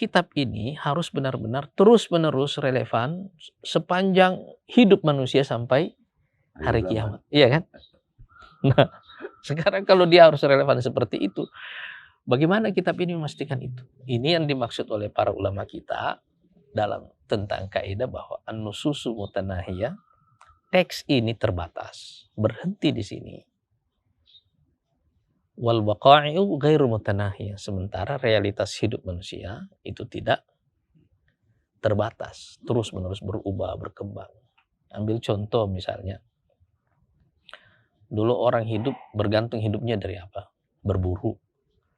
kitab ini harus benar-benar terus-menerus relevan sepanjang hidup manusia sampai hari kiamat. Iya kan? Nah, sekarang kalau dia harus relevan seperti itu, bagaimana kitab ini memastikan itu? Ini yang dimaksud oleh para ulama kita dalam tentang kaidah bahwa an-nususu mutanahiyah, teks ini terbatas, berhenti di sini. Wal waqa'i'u ghairu mutanahiyah, sementara realitas hidup manusia itu tidak terbatas, terus-menerus berubah, berkembang. Ambil contoh misalnya, dulu orang hidup bergantung hidupnya dari apa? Berburu,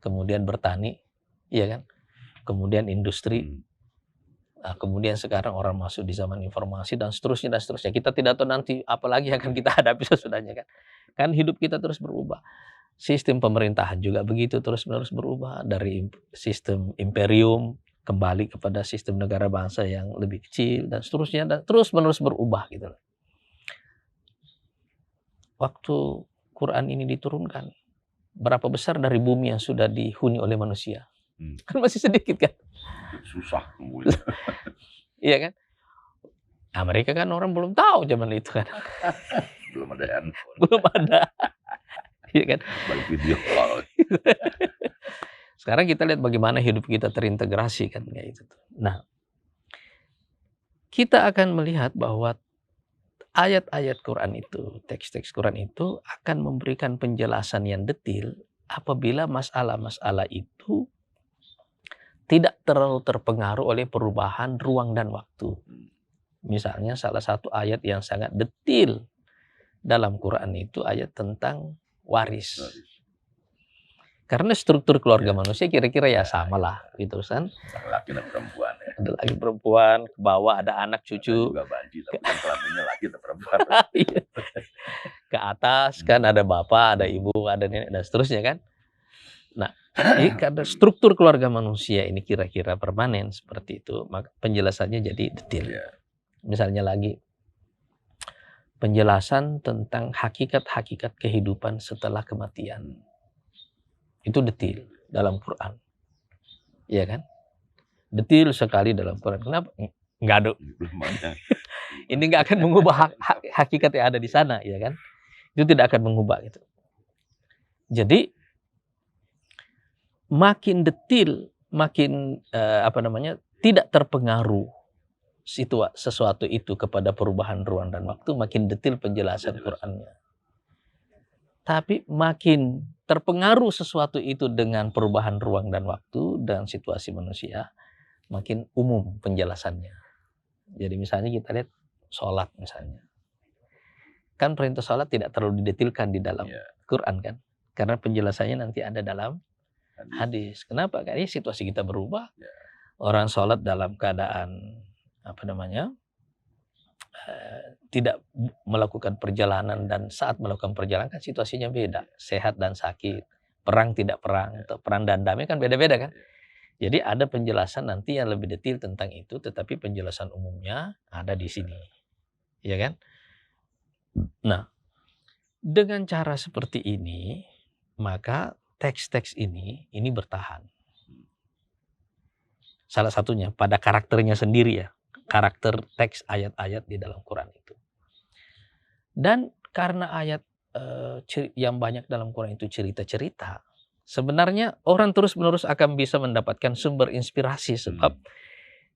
kemudian bertani, iya kan? Kemudian industri. Nah, kemudian sekarang orang masuk di zaman informasi dan seterusnya dan seterusnya. Kita tidak tahu nanti apa lagi yang akan kita hadapi sesudahnya kan. Kan hidup kita terus berubah. Sistem pemerintahan juga begitu terus-menerus berubah dari sistem imperium kembali kepada sistem negara bangsa yang lebih kecil dan seterusnya dan terus-menerus berubah gitu. Waktu Quran ini diturunkan, berapa besar dari bumi yang sudah dihuni oleh manusia? Kan masih sedikit kan? Susah. Iya kan? Amerika kan orang belum tahu zaman itu kan. Belum ada handphone. Belum ada. Iya kan? Balik video call. Sekarang kita lihat bagaimana hidup kita terintegrasi kan kayak itu. Nah, kita akan melihat bahwa ayat-ayat Quran itu, teks-teks Quran itu akan memberikan penjelasan yang detail apabila masalah-masalah itu tidak terlalu terpengaruh oleh perubahan ruang dan waktu. Misalnya salah satu ayat yang sangat detail dalam Quran itu ayat tentang waris. Karena struktur keluarga manusia kira-kira ya sama lah gitu kan. Laki dan perempuan ya. Ada laki perempuan, ke bawah ada anak cucu. Juga bandi, tapi kan kelaminnya laki dan perempuan. Ke atas kan ada bapak, ada ibu, ada nenek dan seterusnya kan. Nah, karena struktur keluarga manusia ini kira-kira permanen seperti itu, maka penjelasannya jadi detail. Misalnya lagi penjelasan tentang hakikat-hakikat kehidupan setelah kematian. Itu detail dalam Quran. Iya kan? Detail sekali dalam Quran. Kenapa? Enggak ada. Ini enggak akan mengubah hakikat yang ada di sana, ya kan? Itu tidak akan mengubah gitu. Jadi makin detail, makin tidak terpengaruh sesuatu itu kepada perubahan ruang dan waktu, makin detail penjelasan Qurannya. Tapi makin terpengaruh sesuatu itu dengan perubahan ruang dan waktu dan situasi manusia, makin umum penjelasannya. Jadi misalnya kita lihat sholat misalnya. Kan perintah sholat tidak terlalu didetilkan di dalam Quran kan. Karena penjelasannya nanti ada dalam hadis. Kenapa? Karena situasi kita berubah. Orang sholat dalam keadaan tidak melakukan perjalanan dan saat melakukan perjalanan kan situasinya beda. Sehat dan sakit, perang tidak perang, atau perang dan damai kan beda-beda kan. Jadi ada penjelasan nanti yang lebih detail tentang itu, tetapi penjelasan umumnya ada di sini. Ya kan? Nah, dengan cara seperti ini, maka teks-teks ini bertahan. Salah satunya pada karakternya sendiri ya. Karakter teks ayat-ayat di dalam Quran itu. Dan karena ayat yang banyak dalam Quran itu cerita-cerita, sebenarnya orang terus-menerus akan bisa mendapatkan sumber inspirasi sebab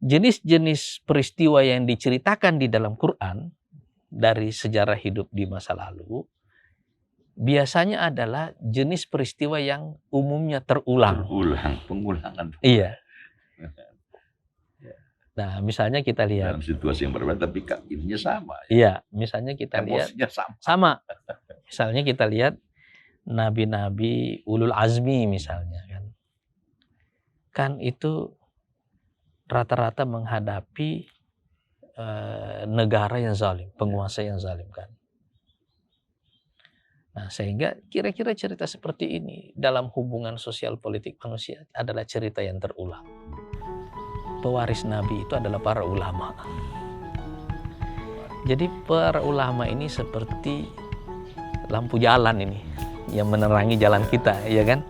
jenis-jenis peristiwa yang diceritakan di dalam Quran dari sejarah hidup di masa lalu biasanya adalah jenis peristiwa yang umumnya terulang. Pengulangan. Iya. Nah, misalnya kita lihat dalam situasi yang berbeda tapi ininya sama. Iya, misalnya kita emosinya lihat sama. Misalnya kita lihat nabi-nabi ulul azmi misalnya kan. Kan itu rata-rata menghadapi negara yang zalim, penguasa yang zalim kan. Nah, sehingga kira-kira cerita seperti ini dalam hubungan sosial politik manusia adalah cerita yang terulang. Pewaris Nabi itu adalah para ulama. Jadi para ulama ini seperti lampu jalan ini yang menerangi jalan kita, ya kan?